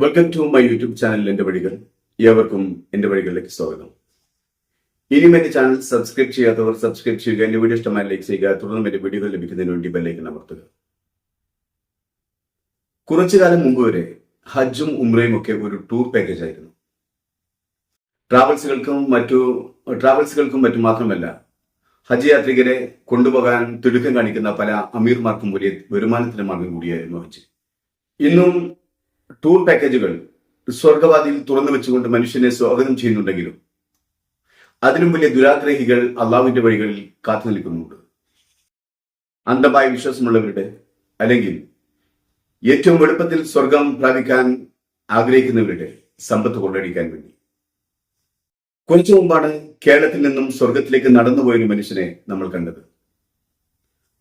Welcome to my YouTube channel എൻ്റെ വഴികൾ. ഏവർക്കും എൻ്റെ വഴികളിലേക്ക് സ്വാഗതം. ഇനിയും എൻ്റെ ചാനൽ സബ്സ്ക്രൈബ് ചെയ്യാത്തവർ സബ്സ്ക്രൈബ് ചെയ്യുക, എൻ്റെ വീഡിയോ ഇഷ്ടമായി ലൈക്ക് ചെയ്യുക, തുടർന്നും എൻ്റെ വീഡിയോകൾ ലഭിക്കുന്നതിന് വേണ്ടി ബെല്ലൈക്കൺ അമർത്തുക. കുറച്ചു കാലം മുമ്പ് വരെ ഹജ്ജും ഉംറയും ഒക്കെ ഒരു ടൂർ പാക്കേജ് ആയിരുന്നു. ട്രാവൽസുകൾക്കും മറ്റും മാത്രമല്ല, ഹജ്ജ് യാത്രികരെ കൊണ്ടുപോകാൻ തിടുക്കം കാണിക്കുന്ന പല അമീർമാർക്കും വലിയ വരുമാനത്തിന്റെ മാർഗം കൂടിയായിരുന്നു ഹജ്ജ്. ഇന്നും ടൂർ പാക്കേജുകൾ സ്വർഗവാതിൽ തുറന്നു വെച്ചുകൊണ്ട് മനുഷ്യനെ സ്വാഗതം ചെയ്യുന്നുണ്ടെങ്കിലും അതിലും വലിയ ദുരാഗ്രഹികൾ അള്ളാഹുവിന്റെ വഴികളിൽ കാത്തു നിൽക്കുന്നുണ്ട്. അന്ധമായ വിശ്വാസമുള്ളവരുടെ അല്ലെങ്കിൽ ഏറ്റവും എളുപ്പത്തിൽ സ്വർഗം പ്രാപിക്കാൻ ആഗ്രഹിക്കുന്നവരുടെ സമ്പത്ത് കൊള്ളടിക്കാൻ വേണ്ടി. കുറച്ചു മുമ്പാണ് കേരളത്തിൽ നിന്നും സ്വർഗത്തിലേക്ക് നടന്നുപോയൊരു മനുഷ്യനെ നമ്മൾ കണ്ടത്.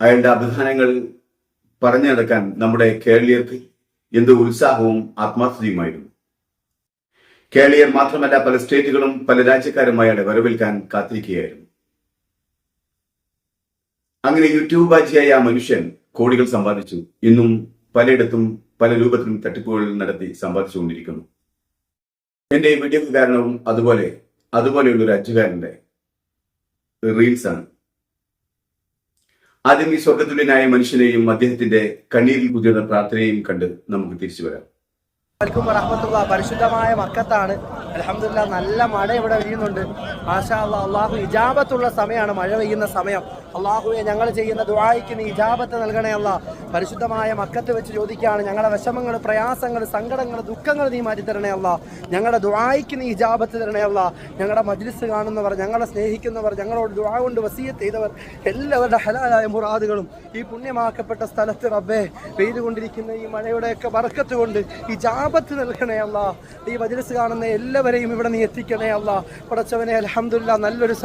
അയാളുടെ അഭിധാനങ്ങൾ പറഞ്ഞു നടക്കാൻ നമ്മുടെ കേരളീയർക്ക് എന്ത് ഉത്സാഹവും ആത്മാർത്ഥതയുമായിരുന്നു. കേരളീയർ മാത്രമല്ല, പല സ്റ്റേറ്റുകളും പല രാജ്യക്കാരും അയാളെ വരവേൽക്കാൻ കാത്തിരിക്കുകയായിരുന്നു. അങ്ങനെ യൂട്യൂബ് ബാജിയായ ആ മനുഷ്യൻ കോടികൾ സമ്പാദിച്ചു. ഇന്നും പലയിടത്തും പല രൂപത്തിലും തട്ടിപ്പുകൾ നടത്തി സമ്പാദിച്ചുകൊണ്ടിരിക്കുന്നു. എന്റെ ഈ വീഡിയോക്ക് കാരണവും അതുപോലെയുള്ള ഒരു ഹജ്ജുകാരന്റെ റീൽസ് ആണ്. ആദ്യം ഈ സ്വർഗതുല്യനായ മനുഷ്യനെയും അദ്ദേഹത്തിന്റെ കണ്ണീരിൽ കുതിർന്ന പ്രാർത്ഥനയും കണ്ട് നമുക്ക് തിരിച്ചു വരാം. പരിശുദ്ധമായ മക്കത്താണ്. അൽഹംദുലില്ലാഹ്, നല്ല മഴ ഇവിടെ പെയ്യുന്നുണ്ട്. മാഷാ അല്ലാഹ്, അള്ളാഹു ഇജാബത്തുള്ള സമയമാണ്, മഴ പെയ്യുന്ന സമയം. അള്ളാഹുവെ, ഞങ്ങൾ ചെയ്യുന്ന ദുആയ്ക്ക് നീ ഇജാബത്ത് നൽകണേ അല്ലാ. പരിശുദ്ധമായ മക്കത്ത് വെച്ച് ചോദിക്കുകയാണ്, ഞങ്ങളുടെ വിഷമങ്ങൾ, പ്രയാസങ്ങൾ, സങ്കടങ്ങൾ, ദുഃഖങ്ങൾ നീ മാറ്റിത്തരണേ അല്ലാ. ഞങ്ങളുടെ ദുആയ്ക്ക് നീ ഇജാബത്ത് തരണേ അല്ലാ. ഞങ്ങളുടെ മജ്ലിസ് കാണുന്നവർ, ഞങ്ങളെ സ്നേഹിക്കുന്നവർ, ഞങ്ങളോട് ദുആ കൊണ്ട് വസിയത്ത് ചെയ്തവർ എല്ലാവരുടെ ഹലാലായ മുറാദുകളും ഈ പുണ്യമാക്കപ്പെട്ട സ്ഥലത്ത് റബ്ബേ പെയ്തുകൊണ്ടിരിക്കുന്ന ഈ മഴയുടെയൊക്കെ ബർക്കത്ത് കൊണ്ട് ഇജാബത്ത് നൽകണേ അല്ലാ. ഈ മജ്ലിസ് കാണുന്ന എല്ലാവരെയും ഇവിടെ നീ എത്തിക്കണേ അല്ലാ. പടച്ചവനെ, അൽഹംദുലില്ലാഹ്, നല്ലൊരു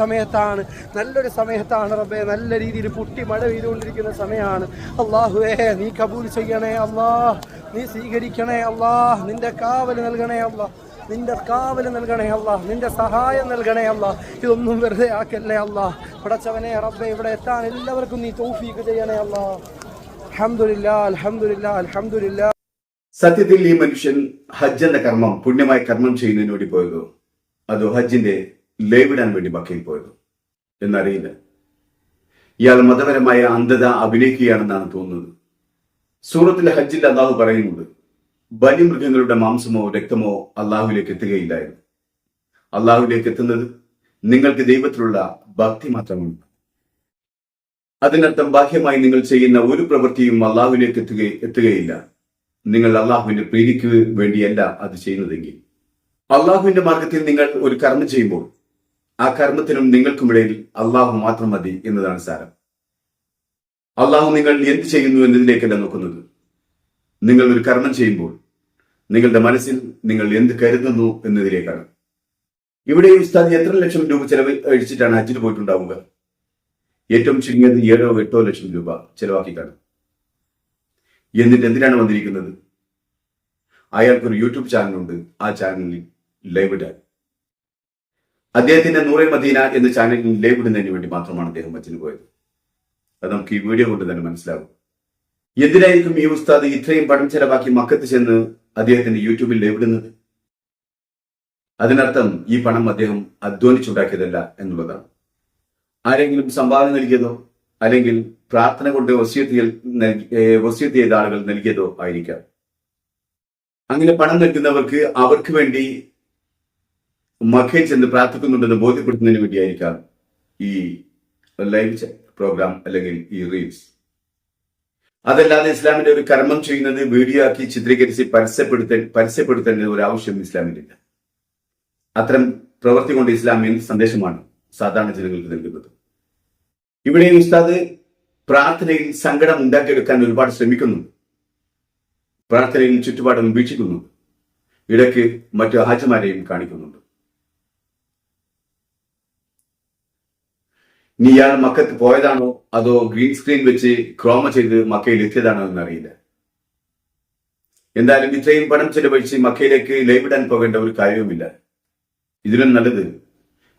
സമയത്താണ് റബ്ബേ. നല്ല രീതിയിൽ പൊട്ടി മഴ പെയ്തുകൊണ്ടിരിക്കുന്ന സമയമാണ്. അള്ളാഹുവേ, നീ കബൂൽ ചെയ്യണേ അല്ലാ, നീ സ്വീകരിക്കണേ അല്ലാ. നിന്റെ കാവല് നൽകണേ അല്ലാ, നിന്റെ കാവല് നൽകണേ അല്ലാ, നിന്റെ സഹായം നൽകണേ അല്ലാ. ഇതൊന്നും വെറുതെ ആക്കല്ലേ അല്ലാ. പടച്ചവനെ റബ്ബേ, ഇവിടെ എത്താൻ എല്ലാവർക്കും നീ തൗഫീഖ് ചെയ്യണേ അല്ലാ. അൽഹംദുലില്ലാഹ്, അൽഹംദുലില്ലാഹ്, അൽഹംദുലില്ലാഹ്. സത്യത്തിൽ ഈ മനുഷ്യൻ ഹജ്ജ് എന്ന കർമ്മം, പുണ്യമായ കർമ്മം ചെയ്യുന്നതിന് വേണ്ടി പോയതോ അതോ ഹജ്ജിന്റെ ലേവിടാൻ വേണ്ടി മക്കയിൽ പോയതോ എന്നറിയില്ല. ഇയാൾ മതപരമായ അന്ധത അഭിനയിക്കുകയാണെന്നാണ് തോന്നുന്നത്. സൂറത്തിലെ ഹജ്ജിൽ അള്ളാഹു പറയുന്നുണ്ട്, ബലിമൃഗങ്ങളുടെ മാംസമോ രക്തമോ അള്ളാഹുവിലേക്ക് എത്തുകയില്ലായിരുന്നു. അള്ളാഹുവിലേക്ക് എത്തുന്നത് നിങ്ങൾക്ക് ദൈവത്തിലുള്ള ഭക്തി മാത്രമാണ്. അതിനർത്ഥം ബാഹ്യമായി നിങ്ങൾ ചെയ്യുന്ന ഒരു പ്രവൃത്തിയും അള്ളാഹുവിലേക്ക് എത്തുകയില്ല. നിങ്ങൾ അള്ളാഹുവിന്റെ പ്രീതിക്ക് വേണ്ടിയല്ല അത് ചെയ്യുന്നതെങ്കിൽ. അള്ളാഹുവിന്റെ മാർഗത്തിൽ നിങ്ങൾ ഒരു കർമ്മം ചെയ്യുമ്പോൾ ആ കർമ്മത്തിനും നിങ്ങൾക്കുമിടയിൽ അള്ളാഹു മാത്രം മതി എന്നതാണ് സാരം. അള്ളാഹു നിങ്ങൾ എന്ത് ചെയ്യുന്നു എന്നതിലേക്കല്ല നോക്കുന്നത്. നിങ്ങൾ ഒരു കർമ്മം ചെയ്യുമ്പോൾ നിങ്ങളുടെ മനസ്സിൽ നിങ്ങൾ എന്ത് കരുതുന്നു എന്നതിലേക്കാണ്. ഇവിടെ ഉസ്താദ് എത്ര ലക്ഷം രൂപ ചെലവഴിച്ചിട്ടാണ് ഹജ്ജിന് പോയിട്ടുണ്ടാവുക? ഏറ്റവും ചുരുങ്ങിയത് 7-8 ലക്ഷം രൂപ ചെലവാക്കി കാണും. എന്നിട്ട് എന്തിനാണ് വന്നിരിക്കുന്നത്? അയാൾക്കൊരു യൂട്യൂബ് ചാനലുണ്ട്. ആ ചാനലിൽ ലൈവ് ഇടാൻ. അദ്ദേഹത്തിന്റെ നൂറെ മദീന എന്ന ചാനലിൽ ലൈവ് ഇടുന്നതിന് വേണ്ടി മാത്രമാണ് അദ്ദേഹം ഹജ്ജിന് പോയത്. അത് നമുക്ക് ഈ വീഡിയോ കൊണ്ട് തന്നെ മനസ്സിലാകും. എന്തിനായിരിക്കും ഈ ഉസ്താദ് ഇത്രയും പണം ചെലവാക്കി മക്കത്ത് ചെന്ന് അദ്ദേഹത്തിന്റെ യൂട്യൂബിൽ ലൈവ് ഇടുന്നത്? അതിനർത്ഥം ഈ പണം അദ്ദേഹം അധ്വാനിച്ചുണ്ടാക്കിയതല്ല എന്നുള്ളതാണ്. ആരെങ്കിലും സംഭാവന നൽകിയതോ അല്ലെങ്കിൽ പ്രാർത്ഥന കൊണ്ട് വസിയത്ത് ചെയ്ത ആളുകൾ നൽകിയതോ ആയിരിക്കാം. അങ്ങനെ പണം നൽകുന്നവർക്ക് അവർക്ക് വേണ്ടി മക്കയിൽ ചെന്ന് പ്രാർത്ഥിക്കുന്നുണ്ടെന്ന് ബോധ്യപ്പെടുത്തുന്നതിന് വേണ്ടിയായിരിക്കാം ഈ ലൈവ് പ്രോഗ്രാം അല്ലെങ്കിൽ ഈ റീൽസ്. അതല്ലാതെ ഇസ്ലാമിന്റെ ഒരു കർമ്മം ചെയ്യുന്നത് വീഡിയോ ആക്കി ചിത്രീകരിച്ച് പരസ്യപ്പെടുത്തേണ്ട ഒരു ആവശ്യം ഇസ്ലാമിലില്ല. അത്തരം പ്രവൃത്തി കൊണ്ട് ഇസ്ലാം എന്ത് സന്ദേശമാണ് സാധാരണ ജനങ്ങൾക്ക് നൽകുന്നത്? ഇവിടെ ഉസ്താദ് പ്രാർത്ഥനയിൽ സങ്കടം ഉണ്ടാക്കിയെടുക്കാൻ ഒരുപാട് ശ്രമിക്കുന്നുണ്ട്. പ്രാർത്ഥനയിൽ ചുറ്റുപാടും വീക്ഷിക്കുന്നുണ്ട്. ഇടയ്ക്ക് മറ്റു ഹാജിമാരെയും കാണിക്കുന്നുണ്ട്. ഇനി ഇയാൾ മക്കത്ത് പോയതാണോ അതോ ഗ്രീൻ സ്ക്രീൻ വെച്ച് ക്രോമ ചെയ്ത് മക്കയിൽ എത്തിയതാണോ എന്നറിയില്ല. എന്തായാലും ഇത്രയും പണം ചെലവഴിച്ച് മക്കയിലേക്ക് ലൈവിടാൻ പോകേണ്ട ഒരു കാര്യവുമില്ല. ഇതിലും നല്ലത്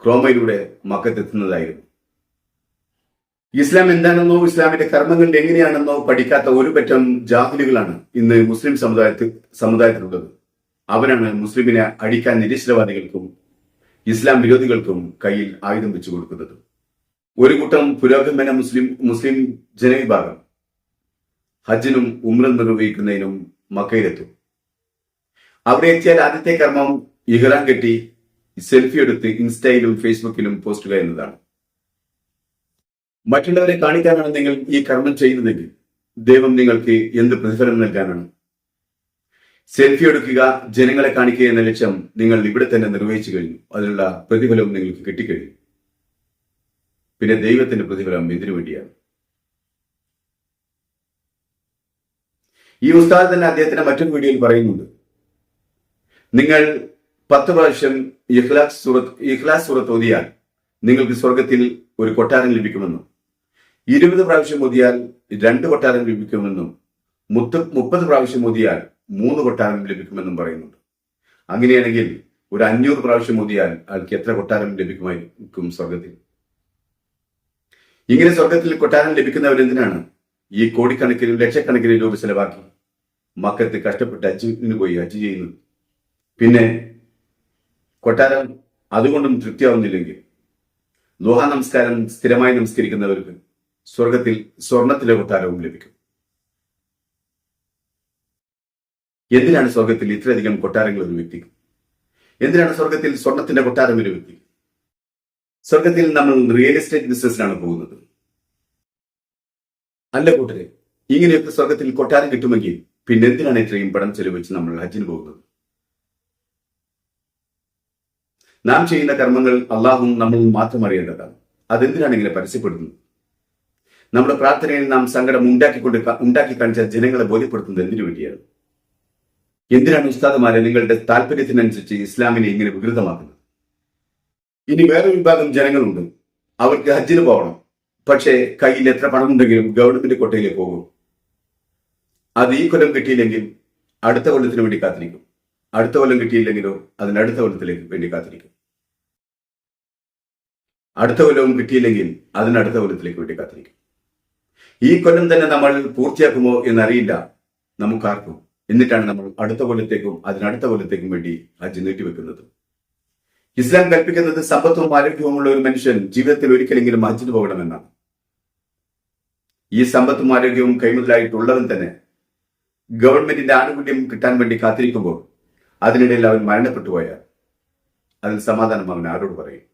ക്രോമയിലൂടെ മക്കത്തെത്തുന്നതായിരുന്നു. ഇസ്ലാം എന്താണെന്നോ ഇസ്ലാമിന്റെ കർമ്മങ്ങൾ എങ്ങനെയാണെന്നോ പഠിക്കാത്ത ഒരു പറ്റം ജാഹിലുകളാണ് ഇന്ന് മുസ്ലിം സമുദായത്തിലുള്ളത്. അവനാണ് മുസ്ലിമിനെ അടിക്കാൻ നിരീശ്വരവാദികൾക്കും ഇസ്ലാം വിരോധികൾക്കും കയ്യിൽ ആയുധം വെച്ചു കൊടുക്കുന്നത്. ഒരു കൂട്ടം പുരോഗമന മുസ്ലിം ജനവിഭാഗം ഹജ്ജിനും ഉംറ നിർവഹിക്കുന്നതിനും മക്കയിലെത്തും. അവിടെ എത്തിയാൽ ആദ്യത്തെ കർമ്മം ഇഹ്റാം കെട്ടി സെൽഫി എടുത്ത് ഇൻസ്റ്റയിലും ഫേസ്ബുക്കിലും പോസ്റ്റുക എന്നതാണ്. മറ്റുള്ളവരെ കാണിക്കാനാണ് നിങ്ങൾ ഈ കർമ്മം ചെയ്യുന്നതെങ്കിൽ ദൈവം നിങ്ങൾക്ക് എന്ത് പ്രതിഫലം നൽകാനാണ്? സെൽഫി എടുക്കുക, ജനങ്ങളെ കാണിക്കുക എന്ന ലക്ഷ്യം നിങ്ങൾ ഇവിടെ തന്നെ നിർവഹിച്ചു കഴിഞ്ഞു. അതിനുള്ള പ്രതിഫലവും നിങ്ങൾക്ക് കിട്ടിക്കഴിഞ്ഞു. പിന്നെ ദൈവത്തിന്റെ പ്രതിഫലം എന്തിനു വേണ്ടിയാണ്? ഈ ഉസ്താദ് തന്നെ അദ്ദേഹത്തിന്റെ മറ്റൊരു വീഡിയോയിൽ പറയുന്നുണ്ട്, നിങ്ങൾ 10 പ്രാവശ്യം ഇഖ്ലാസ് സൂറത്ത് ഓതിയാൽ നിങ്ങൾക്ക് സ്വർഗത്തിൽ ഒരു കൊട്ടാരം ലഭിക്കുമെന്നും 20 പ്രാവശ്യം ഓതിയാൽ 2 കൊട്ടാരം ലഭിക്കുമെന്നും 30 പ്രാവശ്യം ഓതിയാൽ 3 കൊട്ടാരം ലഭിക്കുമെന്നും പറയുന്നുണ്ട്. അങ്ങനെയാണെങ്കിൽ ഒരു 500 പ്രാവശ്യം ഓതിയാൽ ആൾക്ക് എത്ര കൊട്ടാരം ലഭിക്കുമായിരിക്കും സ്വർഗത്തിൽ? ഇങ്ങനെ സ്വർഗത്തിൽ കൊട്ടാരം ലഭിക്കുന്നവരെന്തിനാണ് ഈ കോടിക്കണക്കിന് ലക്ഷക്കണക്കിന് രൂപ ചെലവാക്കി മക്കത്ത് കഷ്ടപ്പെട്ട് ഹജ്ജിന് പോയി ഹജ്ജ് ചെയ്യുന്നത്? പിന്നെ കൊട്ടാരം അതുകൊണ്ടും തൃപ്തിയാവുന്നില്ലെങ്കിൽ ദുഹാ നമസ്കാരം സ്ഥിരമായി നമസ്കരിക്കുന്നവർക്ക് സ്വർഗത്തിൽ സ്വർണത്തിലെ കൊട്ടാരവും ലഭിക്കും. എന്തിനാണ് സ്വർഗത്തിൽ ഇത്രയധികം കൊട്ടാരങ്ങൾ ഒരു വ്യക്തിക്ക്? എന്തിനാണ് സ്വർഗത്തിൽ സ്വർണത്തിന്റെ കൊട്ടാരം ഒരു വ്യക്തി? സ്വർഗത്തിൽ നമ്മൾ റിയൽ എസ്റ്റേറ്റ് ബിസിനസ്സിനാണ് പോകുന്നത്. അല്ല കൂട്ടരെ, ഇങ്ങനെയൊക്കെ സ്വർഗത്തിൽ കൊട്ടാരം കിട്ടുമെങ്കിൽ പിന്നെ എന്തിനാണ് ഇത്രയും പണം ചെലവഴിച്ച് നമ്മൾ ഹജ്ജിന് പോകുന്നത്? നാം ചെയ്യുന്ന കർമ്മങ്ങൾ അള്ളാഹും നമ്മൾ മാത്രം അറിയേണ്ടതാണ്. അതെന്തിനാണ് ഇങ്ങനെ പരസ്യപ്പെടുത്തുന്നത്? നമ്മുടെ പ്രാർത്ഥനയിൽ നാം സങ്കടം ഉണ്ടാക്കി കാണിച്ച ജനങ്ങളെ ബോധ്യപ്പെടുത്തുന്നത് എന്തിനു വേണ്ടിയാണ്? എന്തിനാണ് ഉസ്താദുമാരെ നിങ്ങളുടെ താല്പര്യത്തിനനുസരിച്ച് ഇസ്ലാമിനെ ഇങ്ങനെ വികൃതമാക്കുന്നത്? ഇനി വേറൊരു വിഭാഗം ജനങ്ങളുണ്ട്, അവർക്ക് ഹജ്ജിന് പോകണം, പക്ഷേ കയ്യിൽ എത്ര പണമുണ്ടെങ്കിലും ഗവൺമെന്റ് കൊട്ടയിലേക്ക് പോകും. അത് ഈ കൊല്ലം കിട്ടിയില്ലെങ്കിൽ അടുത്ത കൊല്ലത്തിന് വേണ്ടി കാത്തിരിക്കും. അടുത്ത കൊല്ലം കിട്ടിയില്ലെങ്കിലോ അതിനടുത്ത കൊല്ലത്തിലേക്ക് വേണ്ടി കാത്തിരിക്കും. അടുത്ത കൊല്ലവും കിട്ടിയില്ലെങ്കിൽ അതിനടുത്ത കൊല്ലത്തിലേക്ക് വേണ്ടി കാത്തിരിക്കും. ഈ കൊല്ലം തന്നെ നമ്മൾ പൂർത്തിയാക്കുമോ എന്നറിയില്ല നമുക്കാർക്കും. എന്നിട്ടാണ് നമ്മൾ അടുത്ത കൊല്ലത്തേക്കും അതിനടുത്ത കൊല്ലത്തേക്കും വേണ്ടി ഹജ്ജ് നീട്ടിവെക്കുന്നത്. ഇസ്ലാം കൽപ്പിക്കുന്നത് സമ്പത്തും ആരോഗ്യവുമുള്ള ഒരു മനുഷ്യൻ ജീവിതത്തിൽ ഒരിക്കലെങ്കിലും ഹജ്ജിന് പോകണമെന്നാണ്. ഈ സമ്പത്തും ആരോഗ്യവും കൈമുതലായിട്ടുള്ളവൻ തന്നെ ഗവൺമെന്റിന്റെ ആനുകൂല്യം കിട്ടാൻ വേണ്ടി കാത്തിരിക്കുമ്പോൾ അതിനിടയിൽ അവൻ മരണപ്പെട്ടു പോയാൽ അതിൽ സമാധാനം അവൻ ആരോട് പറയും?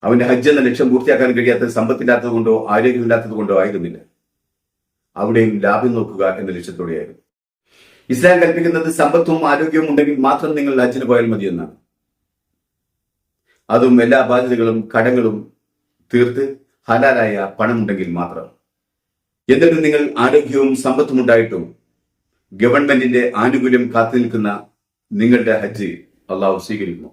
അവന്റെ ഹജ്ജ് എന്ന ലക്ഷ്യം പൂർത്തിയാക്കാൻ കഴിയാത്ത സമ്പത്തില്ലാത്തത് കൊണ്ടോ ആരോഗ്യമില്ലാത്തത് കൊണ്ടോ ആയിരുന്നില്ല. അവിടെയും ലാഭം നോക്കുക എന്ന ലക്ഷ്യത്തോടെയായിരുന്നു. ഇസ്ലാം കൽപ്പിക്കുന്നത് സമ്പത്തും ആരോഗ്യവും ഉണ്ടെങ്കിൽ മാത്രം നിങ്ങൾ ഹജ്ജിന് പോയാൽ മതി എന്നാണ്. അതും എല്ലാ ബാധ്യതകളും കടങ്ങളും തീർത്ത് ഹലാലായ പണമുണ്ടെങ്കിൽ മാത്രം. എന്നിട്ട് നിങ്ങൾ ആരോഗ്യവും സമ്പത്തും ഉണ്ടായിട്ടും ഗവൺമെന്റിന്റെ ആനുകൂല്യം കാത്തു നിൽക്കുന്ന നിങ്ങളുടെ ഹജ്ജ് അള്ളാഹു സ്വീകരിക്കുമോ?